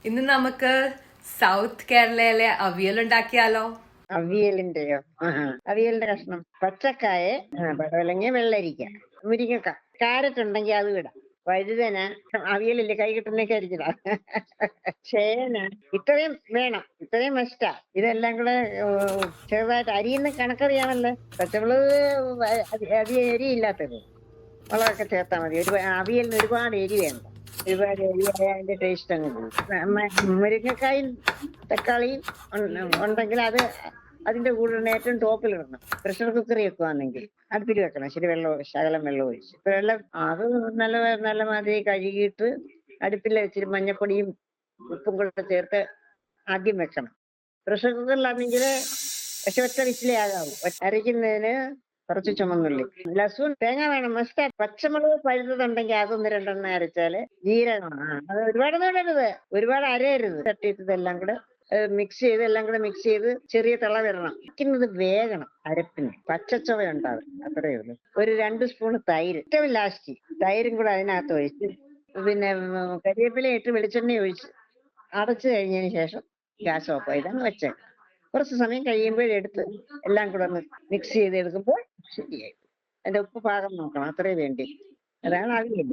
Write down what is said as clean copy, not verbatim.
ഇന്ന് നമുക്ക് സൗത്ത് കേരളയിലെ അവിയൽ ഉണ്ടാക്കിയാലോ? അവിയലിന്റെയോ? അവിയലിന്റെ കഷ്ണം പച്ചക്കായ, പടവലങ്ങ, വെള്ളരിക്ക, മുരിങ്ങക്ക, കാരറ്റ് ഉണ്ടെങ്കിൽ അത് വിടാം. വഴുതന, അവിയലില്ലേ കൈ കിട്ടുന്നൊക്കെ ആയിരിക്കണം. ചേന, ഇത്രയും വേണം, ഇത്രയും മസ്റ്റാ. ഇതെല്ലാം കൂടെ ചെറുതായിട്ട് അരിയുന്ന കണക്കറിയാമല്ലോ. പച്ചമുളക് അധികം എരിയില്ലാത്തത് മുളകൊക്കെ ചേർത്താൽ മതി. അവിയലിന് ഒരുപാട് എരി വേണ്ട. ഒരുപാട് എരിയായ അതിന്റെ ടേസ്റ്റ് അങ്ങ് പോകും. മുരിങ്ങക്കായും തക്കാളിയും ഉണ്ടെങ്കിൽ അത് അതിന്റെ കൂടെ ഏറ്റവും ടോപ്പിലിടണം. പ്രഷർ കുക്കറി വെക്കുവാണെങ്കിൽ അടുപ്പിൽ വെക്കണം. ഇച്ചിരി ശകലം വെള്ളം ഒഴിച്ച് അത് നല്ല മാതിരി കഴുകിയിട്ട് അടുപ്പിൽ ഇച്ചിരി മഞ്ഞപ്പൊടിയും ഉപ്പും കൂടെ ചേർത്ത് ആദ്യം വെക്കണം. പ്രഷർ കുക്കറിലാണെങ്കിൽ പക്ഷെ ഒറ്റ വിസിലേ ആകാവൂ. അരയ്ക്കുന്നതിന് കുറച്ച് ചുമന്നുള്ളി, ലസൂൺ, തേങ്ങ വേണം മസ്റ്റ്. പച്ചമുളക് പഴുത്തതുണ്ടെങ്കിൽ അതൊന്ന് രണ്ടെണ്ണം അരച്ചാല്, ജീരകം അത് ഒരുപാടൊന്നും ഇടരുത്, ഒരുപാട് അരയരുത്. തട്ടിയിട്ട് ഇതെല്ലാം കൂടെ മിക്സ് ചെയ്ത് ചെറിയ തിള വരണം. ഇരിക്കുന്നത് വേകണം. അരപ്പിന് പച്ചച്ചവ ഉണ്ടാവും, അത്രയേ ഉള്ളൂ. ഒരു 2 സ്പൂൺ തൈര്, ഏറ്റവും ലാസ്റ്റ് തൈരും കൂടെ അതിനകത്ത് ഒഴിച്ച് പിന്നെ കരിവേപ്പില ഇട്ട് വെളിച്ചെണ്ണ ഒഴിച്ച് അടച്ചു കഴിഞ്ഞതിന് ശേഷം ഗ്യാസ് ഓഫ് ചെയ്താണ് വെച്ചേക്കാം. കുറച്ച് സമയം കഴിയുമ്പോഴെടുത്ത് എല്ലാം കൂടെ ഒന്ന് മിക്സ് ചെയ്തെടുക്കുമ്പോൾ ശരിയായി. അതിന്റെ ഉപ്പ് പാകം നോക്കണം, അത്രേ വേണ്ടി. അതാണ് അവിയൽ.